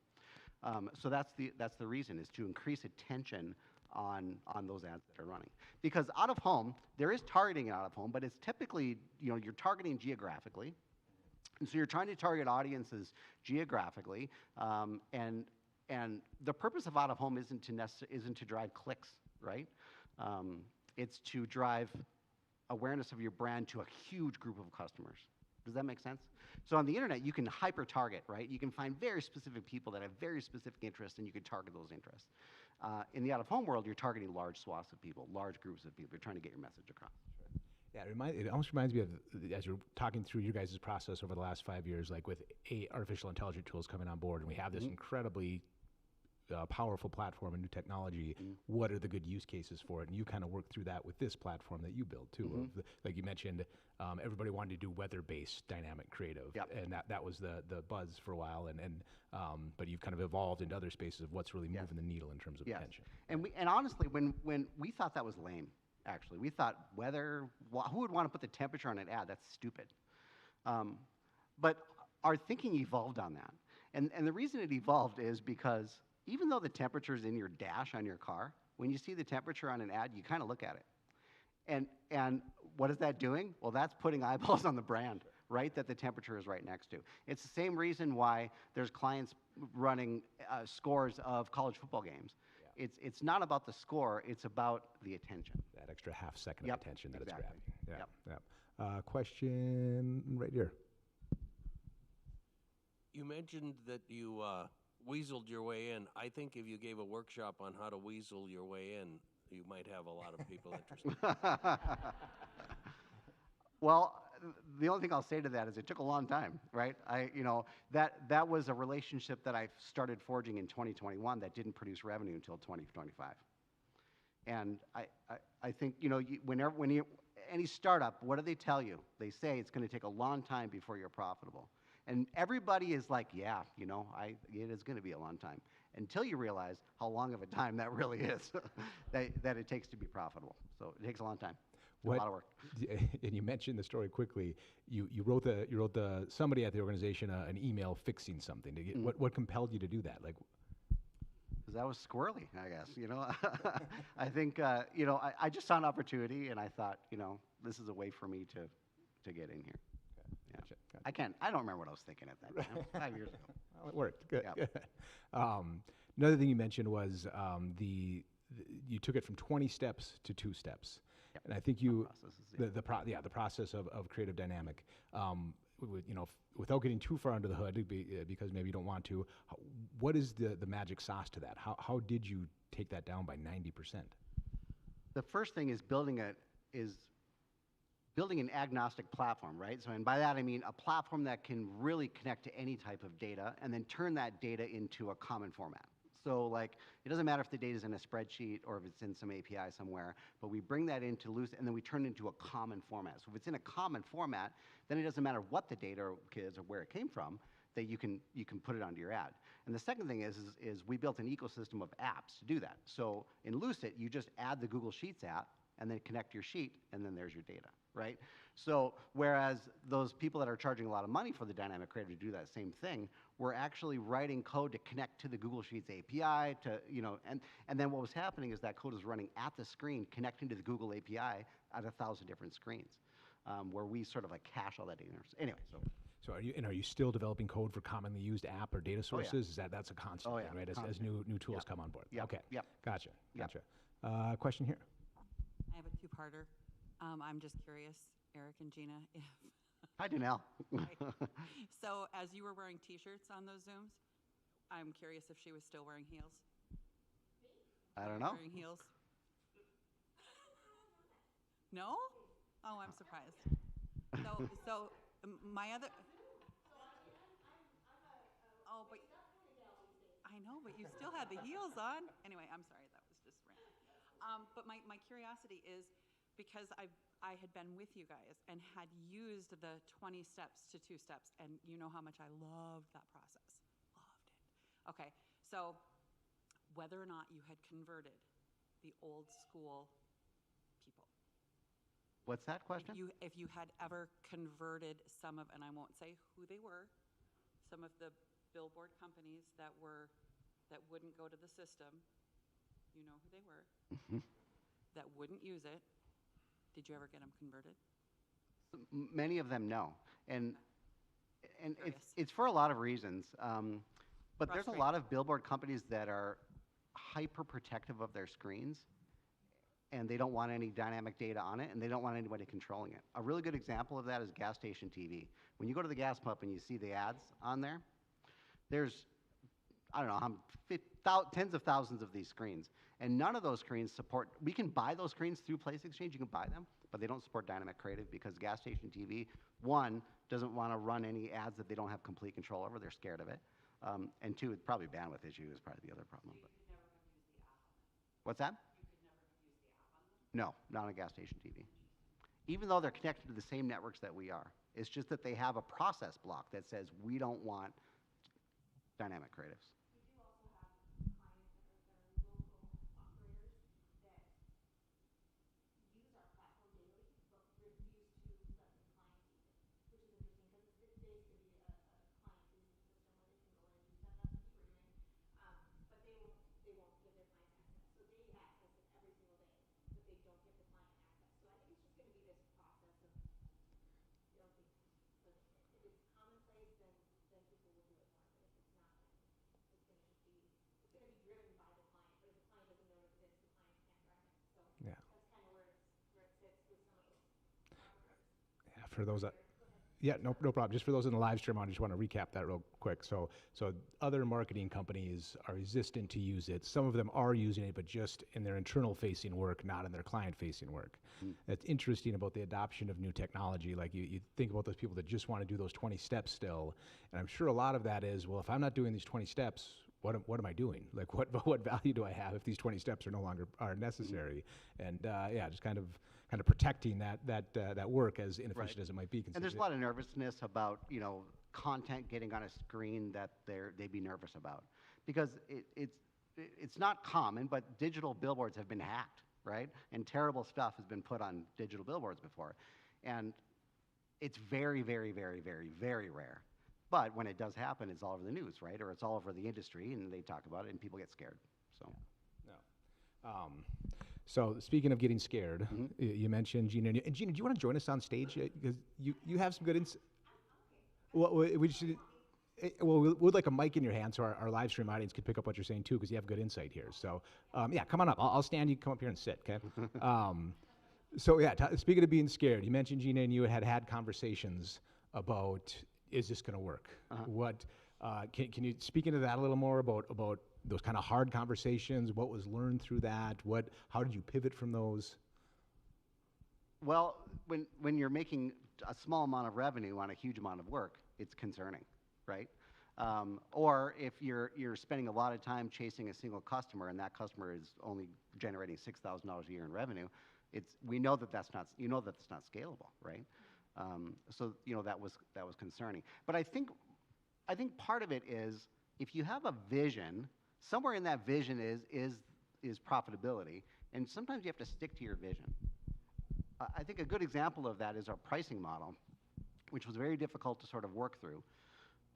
So that's the reason, is to increase attention on those ads that are running. Because out of home, there is targeting out of home, but it's typically, you're targeting geographically. And so you're trying to target audiences geographically. And the purpose of out of home isn't to drive clicks, right? It's to drive awareness of your brand to a huge group of customers. Does that make sense? So on the internet, you can hyper-target, right? You can find very specific people that have very specific interests, and you can target those interests. In the out-of-home world, you're targeting large swaths of people, large groups of people. You're trying to get your message across. Yeah, it almost reminds me of, as you're talking through your guys' process over the last 5 years, like with artificial intelligence tools coming on board, and we have this incredibly powerful platform and new technology. What are the good use cases for it? And you kind of work through that with this platform that you built too. Like you mentioned, everybody wanted to do weather-based dynamic creative, and that was the buzz for a while. But you've kind of evolved into other spaces of what's really moving the needle in terms of attention. And honestly, when we thought that was lame, actually, we thought who would want to put the temperature on an ad? That's stupid. But our thinking evolved on that, and the reason it evolved is because even though the temperature is in your dash on your car, when you see the temperature on an ad, you kind of look at it. And what is that doing? Well, that's putting eyeballs on the brand, right, that the temperature is right next to. It's the same reason why there's clients running scores of college football games. It's not about the score, it's about the attention. That extra half second of attention that it's grabbing. Question right here. You mentioned that you weaseled your way in. I think if you gave a workshop on how to weasel your way in, you might have a lot of people interested. Well, the only thing I'll say to that is it took a long time, right? That was a relationship that I started forging in 2021 that didn't produce revenue until 2025. And I think, any startup, what do they tell you? They say it's going to take a long time before you're profitable. And everybody is like, yeah, it is going to be a long time, until you realize how long of a time that really is, that it takes to be profitable. So it takes a long time. A lot of work. And you mentioned the story quickly. You wrote somebody at the organization an email fixing something. To get, what compelled you to do that? Like, because I was squirrely, I guess. I think I just saw an opportunity, and I thought, this is a way for me to get in here. Okay. Yeah. Gotcha. I don't remember what I was thinking at that time. 5 years ago. Well, it worked. Good. Yeah. Another thing you mentioned was you took it from 20 steps to 2 steps. Yep. And I think the process of creative dynamic, without getting too far under the hood, because maybe you don't want to, what is the magic sauce to that? How did you take that down by 90%? The first thing is building an agnostic platform, right? So, and by that I mean a platform that can really connect to any type of data and then turn that data into a common format. So like, it doesn't matter if the data is in a spreadsheet or if it's in some API somewhere, but we bring that into Lucit and then we turn it into a common format. So if it's in a common format, then it doesn't matter what the data is or where it came from, that you can put it onto your ad. And the second thing is we built an ecosystem of apps to do that. So in Lucit, you just add the Google Sheets app and then connect your sheet, and then there's your data, right? So whereas those people that are charging a lot of money for the dynamic creative to do that same thing, we're actually writing code to connect to the Google Sheets API and then what was happening is that code was running at the screen, connecting to the Google API at 1,000 different screens, where we sort of like cache all that data. Anyway, So are you still developing code for commonly used app or data sources? Oh, yeah. That's a constant Oh, thing, yeah, right? As constant. new tools Yep. come on board. Yep. Okay. Yep. Gotcha. Yep. Question here. I have a two-parter. I'm just curious, Eric and Gina, if Hi, Danelle. so as you were wearing T-shirts on those Zooms, I'm curious if she was still wearing heels. I don't know. Wearing heels? No? Oh, I'm surprised. So my other. Oh, but I know, but you still had the heels on. Anyway, I'm sorry, that was just random. But my curiosity is because I had been with you guys and had used the 20 steps to 2 steps, and you know how much I loved that process. Loved it. Okay, so whether or not you had converted the old school people. What's that question? If you had ever converted some of, and I won't say who they were, some of the billboard companies that wouldn't go to the system, you know who they were, that wouldn't use it. Did you ever get them converted? Many of them no, and it's for a lot of reasons. But there's a lot of billboard companies that are hyper protective of their screens, and they don't want any dynamic data on it, and they don't want anybody controlling it. A really good example of that is gas station TV. When you go to the gas pump and you see the ads on there, there's, I don't know, tens of thousands of these screens. And none of those screens support, we can buy those screens through Place Exchange, you can buy them, but they don't support dynamic creative because gas station TV, one, doesn't want to run any ads that they don't have complete control over, they're scared of it. And two, it's probably bandwidth issue is probably the other problem. So you could never have used the app on them? What's that? You could never have used the app on them? No, not on gas station TV. Even though they're connected to the same networks that we are. It's just that they have a process block that says we don't want dynamic creatives. We do also have clients that are local operators that use our platform daily, but refuse to let the clients use it, which is interesting because it's basically a client-facing system where they can go in and do stuff. That's what you were doing, but they won't give their clients access. So they access it every single day, but they don't give the client access. So I think it's just going to be this process of building. But if it's commonplace, then people will do it more. But if it's not, then it's going to be driven by the client. But if the client doesn't know it exists, the client can't drive it. So Yeah. that's kind of where it sits with some of those operators. Yeah, for those that. Yeah, no problem. Just for those in the live stream, I just want to recap that real quick. So other marketing companies are resistant to use it. Some of them are using it, but just in their internal facing work, not in their client facing work. That's interesting about the adoption of new technology. Like you think about those people that just want to do those 20 steps still, and I'm sure a lot of that is, well, if I'm not doing these 20 steps, what am I doing? Like what value do I have if these 20 steps are no longer are necessary? And just kind of protecting that work, as inefficient as it might be. And there's a lot of nervousness about content getting on a screen that they'd be nervous about, because it's not common, but digital billboards have been hacked, right? And terrible stuff has been put on digital billboards before, and it's very, very, very, very, very rare. But when it does happen, it's all over the news, right? Or it's all over the industry, and they talk about it, and people get scared. So. No. So speaking of getting scared, you mentioned Gina. And Gina, do you want to join us on stage? Because you have some good insight. Well, we should. We'd like a mic in your hand so our live stream audience could pick up what you're saying too, because you have good insight here. So come on up. I'll stand. You come up here and sit, okay? Speaking of being scared, you mentioned Gina and you had conversations about, is this going to work? What can you speak into that a little more about those kind of hard conversations? What was learned through that? How did you pivot from those? Well, when you're making a small amount of revenue on a huge amount of work, it's concerning, right? Or if you're spending a lot of time chasing a single customer and that customer is only generating $6,000 a year in revenue, we know that's not scalable, right? So that was concerning. But I think part of it is, if you have a vision, somewhere in that vision is profitability, and sometimes you have to stick to your vision. I think a good example of that is our pricing model, which was very difficult to sort of work through.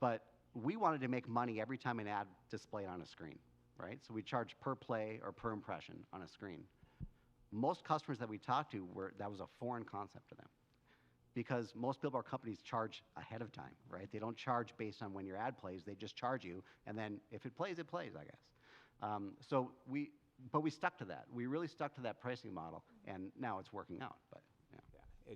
But we wanted to make money every time an ad displayed on a screen, right? So we charged per play or per impression on a screen. Most customers that we talked to, that was a foreign concept to them, because most billboard companies charge ahead of time, right? They don't charge based on when your ad plays. They just charge you, and then if it plays, I guess. But we stuck to that. We really stuck to that pricing model, and now it's working out. But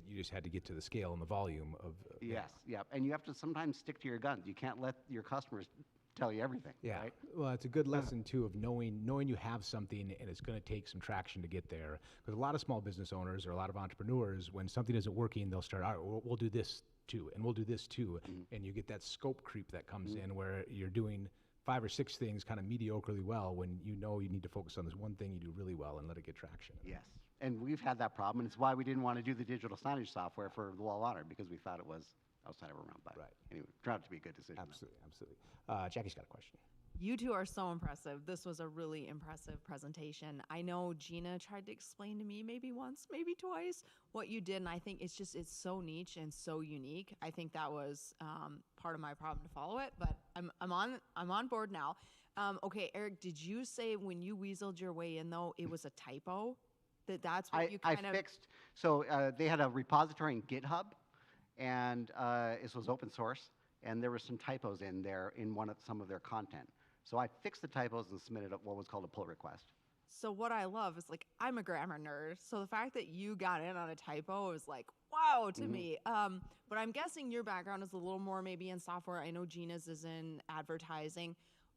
you just had to get to the scale and the volume of. Yes, yeah, and you have to sometimes stick to your guns. You can't let your customers tell you everything. Yeah, right? Well, it's a good lesson too of knowing you have something and it's going to take some traction to get there. Because a lot of small business owners or a lot of entrepreneurs, when something isn't working, they'll start, all right, we'll do this too, and we'll do this too, and you get that scope creep that comes in where you're doing 5 or 6 things kind of mediocrely well when you need to focus on this one thing you do really well and let it get traction. Yes, and we've had that problem, and it's why we didn't want to do the digital signage software for the Wall of Honor, because we thought it was outside of our realm. But anyway, it turned out to be a good decision. Absolutely. Jackie's got a question. You two are so impressive. This was a really impressive presentation. I know Gina tried to explain to me maybe once, maybe twice, what you did, and I think it's so niche and so unique. I think that was part of my problem to follow it, but I'm on board now. Okay, Eric, did you say when you weaseled your way in, though, it was a typo? That's what you kind of fixed. So they had a repository in GitHub, and this was open source, and there were some typos in there in some of their content. So I fixed the typos and submitted what was called a pull request. So what I love is, I'm a grammar nerd, so the fact that you got in on a typo was wow to me. But I'm guessing your background is a little more maybe in software. I know Gina's is in advertising.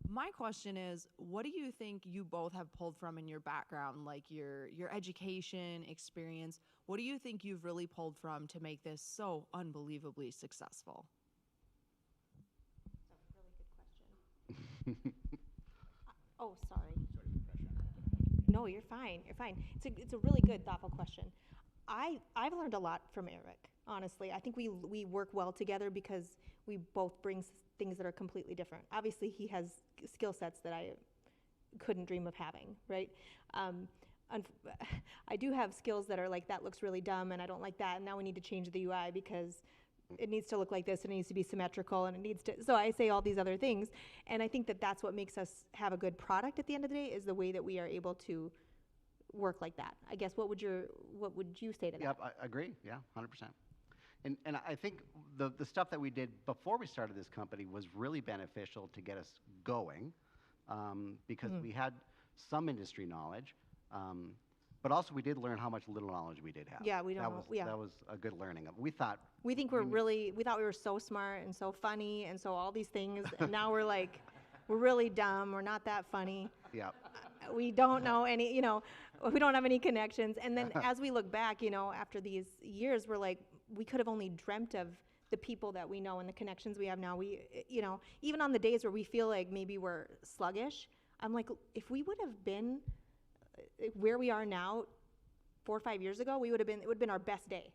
My question is, what do you think you both have pulled from in your background, like your education, experience? What do you think you've really pulled from to make this so unbelievably successful? Oh, sorry. No, you're fine. You're fine. It's a really good, thoughtful question. I've learned a lot from Eric, honestly. I think we work well together because we both bring things that are completely different. Obviously, he has skill sets that I couldn't dream of having, right? I do have skills that are like, that looks really dumb and I don't like that, and now we need to change the UI because it needs to look like this, and it needs to be symmetrical, and it needs to, so I say all these other things, and I think that that's what makes us have a good product at the end of the day, is the way that we are able to work like that. I guess, what would you say to that? Yep, I agree, yeah, 100%. And I think the stuff that we did before we started this company was really beneficial to get us going, because we had some industry knowledge, But also, we did learn how much little knowledge we did have. Yeah, we don't that know- was, yeah. That was a good learning. We thought, We think we thought we were so smart and so funny and so all these things, and now we're like, we're really dumb. We're not that funny. yeah, We don't know any, we don't have any connections. And then as we look back, after these years, we're like, we could have only dreamt of the people that we know and the connections we have now. We, even on the days where we feel like maybe we're sluggish, I'm like, if we would have been where we are now 4 or 5 years ago, it would have been our best day.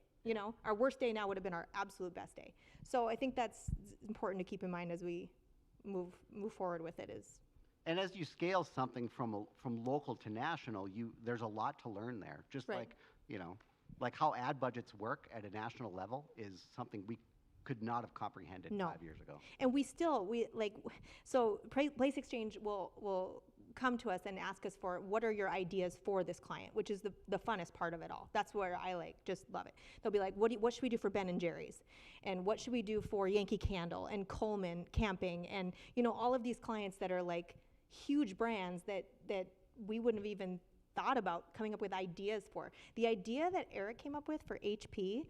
Our worst day now would have been our absolute best day. So I think that's important to keep in mind as we move forward with it. and as you scale something from local to national, there's a lot to learn there. Just Right. like how ad budgets work at a national level is something we could not have comprehended No. 5 years ago. And so Place Exchange will come to us and ask us for, what are your ideas for this client, which is the funnest part of it all. That's where I just love it. They'll be like, what should we do for Ben and Jerry's? And what should we do for Yankee Candle and Coleman Camping? And, all of these clients that are like huge brands that we wouldn't have even thought about coming up with ideas for. The idea that Eric came up with for HP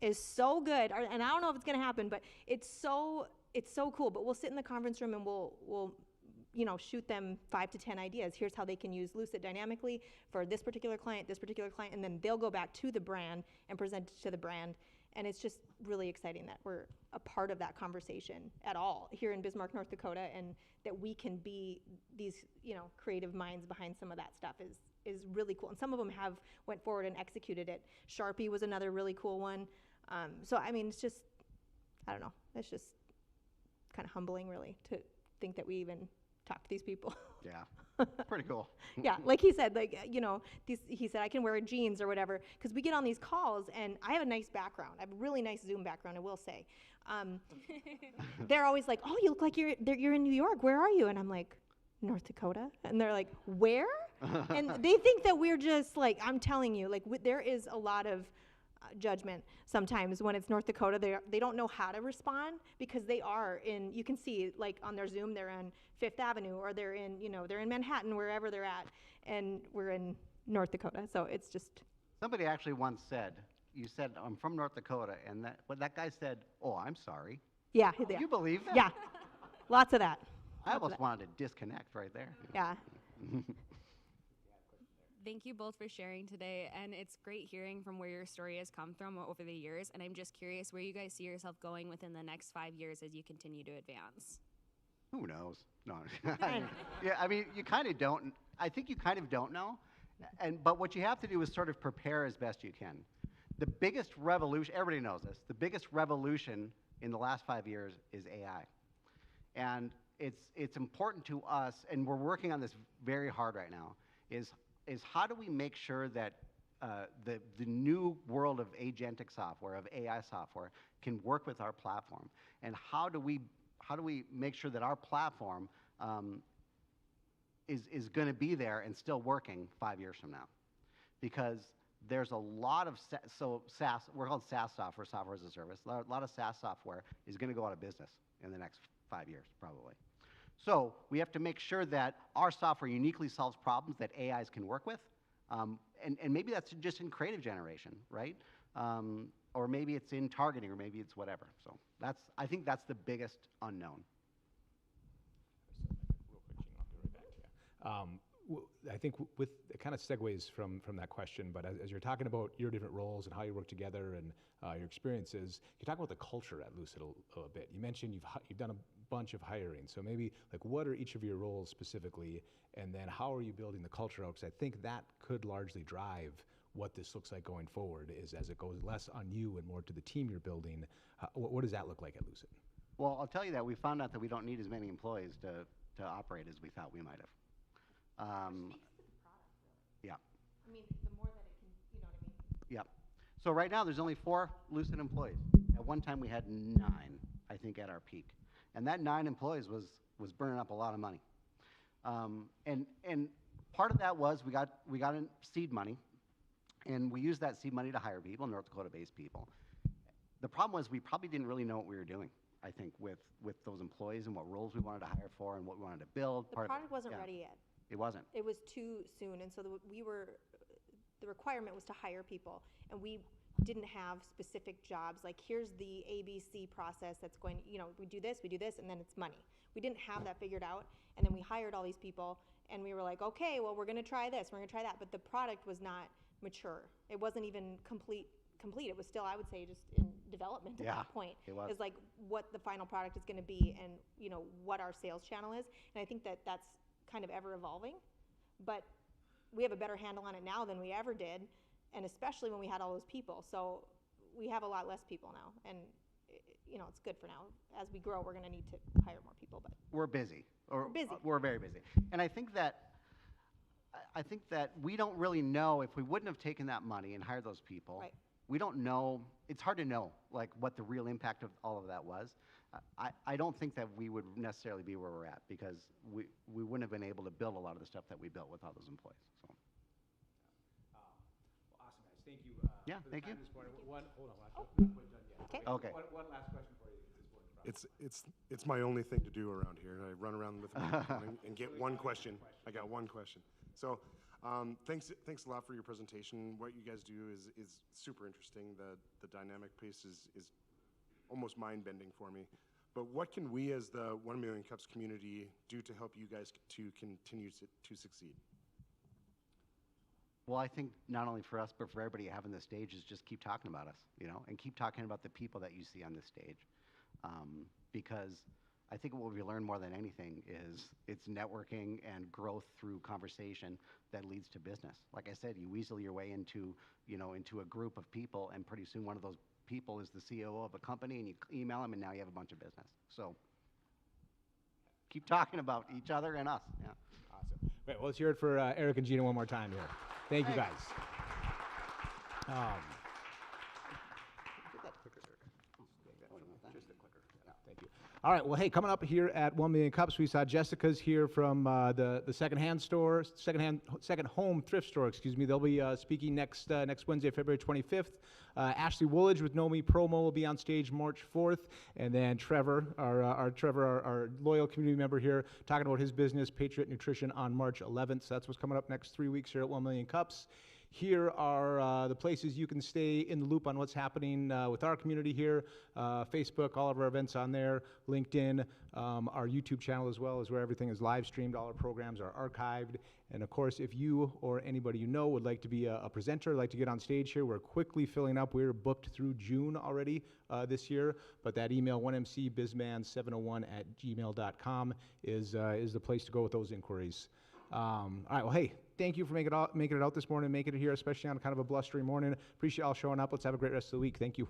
is so good, and I don't know if it's going to happen, but it's so cool. But we'll sit in the conference room and we'll shoot them 5 to 10 ideas. Here's how they can use Lucit dynamically for this particular client, and then they'll go back to the brand and present it to the brand. And it's just really exciting that we're a part of that conversation at all here in Bismarck, North Dakota, and that we can be these, creative minds behind some of that stuff is really cool. And some of them have went forward and executed it. Sharpie was another really cool one. So, I mean, it's just, I don't know, it's just kind of humbling, really, to think that we even talk to these people. Yeah, pretty cool. Yeah, like he said, he said, I can wear jeans or whatever, because we get on these calls, and I have a nice background. I have a really nice Zoom background, I will say. They're always like, oh, you look like you're in New York. Where are you? And I'm like, North Dakota. And they're like, where? And they think that we're just like, I'm telling you, there is a lot of judgment sometimes when it's North Dakota. They don't know how to respond, because they are you can see like on their Zoom, they're on Fifth Avenue, or they're in Manhattan, wherever they're at, and we're in North Dakota. So it's just. Somebody actually once said, you said, I'm from North Dakota, and that guy said, oh, I'm sorry. Yeah. You believe that? Yeah. Lots of that. I almost wanted to disconnect right there. Yeah. Thank you both for sharing today, and it's great hearing from where your story has come from over the years, and I'm just curious where you guys see yourself going within the next 5 years as you continue to advance. Who knows? No. Yeah, I mean, you kind of don't. I think you kind of don't know, but what you have to do is sort of prepare as best you can. The biggest revolution, everybody knows this, the biggest revolution in the last 5 years is AI. And it's important to us, and we're working on this very hard right now, is how do we make sure that the new world of agentic software, of AI software, can work with our platform? And how do we make sure that our platform is going to be there and still working 5 years from now? Because there's a lot of SaaS, we're called SaaS software as a service. A lot of SaaS software is going to go out of business in the next 5 years, probably. So we have to make sure that our software uniquely solves problems that AIs can work with. And maybe that's just in creative generation, right? Or maybe it's in targeting, or maybe it's whatever. So I think that's the biggest unknown. I think with it kind of segues from that question, but as you're talking about your different roles and how you work together and your experiences, you talk about the culture at Lucid a bit. You mentioned you've done a bunch of hiring, so maybe what are each of your roles specifically, and then how are you building the culture out? Because I think that could largely drive what this looks like going forward, is as it goes less on you and more to the team you're building. What does that look like at Lucid? Well, I'll tell you that we found out that we don't need as many employees to operate as we thought we might have. Yeah. I mean, the more that it can, you know what I mean? Yep. So right now there's only 4 Lucid employees. At one time we had 9, I think, at our peak. And that 9 employees was burning up a lot of money. And part of that was we got in seed money, and we used that seed money to hire people, North Dakota-based people. The problem was we probably didn't really know what we were doing, I think, with those employees and what roles we wanted to hire for and what we wanted to build. The product wasn't ready yet. It wasn't. It was too soon, and so the requirement was to hire people, and we didn't have specific jobs, like here's the ABC process that's going, we do this, and then it's money. We didn't have that figured out, and then we hired all these people, and we were like, okay, well, we're gonna try this, we're gonna try that, but the product was not mature. It wasn't even complete. It was still, I would say, just in development at that point. It was. It's like what the final product is gonna be, and what our sales channel is, and I think that that's kind of ever evolving, but we have a better handle on it now than we ever did, and especially when we had all those people. So we have a lot less people now, and it's good for now. As we grow, we're going to need to hire more people, but We're busy. We're busy. We're very busy. And I think that we don't really know, if we wouldn't have taken that money and hired those people. Right. We don't know. It's hard to know like what the real impact of all of that was. I don't think that we would necessarily be where we're at, because we wouldn't have been able to build a lot of the stuff that we built with all those employees. So. Well, awesome, guys. Thank you. Yeah, for the thank time you. This morning. Hold on, not quite done yet. Okay. Okay. One last question for you at this point. It's my only thing to do around here. I run around with a microphone and get one question. I got one question. So, thanks a lot for your presentation. What you guys do is super interesting. The dynamic piece is almost mind-bending for me. But what can we as the 1 Million Cups community do to help you guys to continue to succeed? Well, I think not only for us, but for everybody having the stage, is just keep talking about us, and keep talking about the people that you see on this stage. Because I think what we learn more than anything is it's networking and growth through conversation that leads to business. Like I said, you weasel your way into a group of people, and pretty soon one of those people is the CEO of a company, and you email them, and now you have a bunch of business. So keep talking about each other and us. Yeah. Awesome. Right, well, let's hear it for Eric and Gina one more time here. Thank you, guys. Thank you. All right, well, hey, coming up here at 1 Million Cups, we saw Jessica's here from the second home thrift store, excuse me. They'll be speaking next Wednesday, February 25th. Ashley Woolidge with Know Me Promo will be on stage March 4th. And then Trevor, our loyal community member here, talking about his business, Patriot Nutrition, on March 11th. So that's what's coming up next 3 weeks here at 1 Million Cups. Here are the places you can stay in the loop on what's happening with our community here. Facebook, all of our events on there. LinkedIn, our YouTube channel as well is where everything is live streamed. All our programs are archived. And of course, if you or anybody you know would like to be a presenter, like to get on stage here, we're quickly filling up. We're booked through June already this year. But that email, 1mcbizman701@gmail.com, is the place to go with those inquiries. All right, well, hey, thank you for making it out this morning, making it here, especially on kind of a blustery morning. Appreciate y'all showing up. Let's have a great rest of the week. Thank you.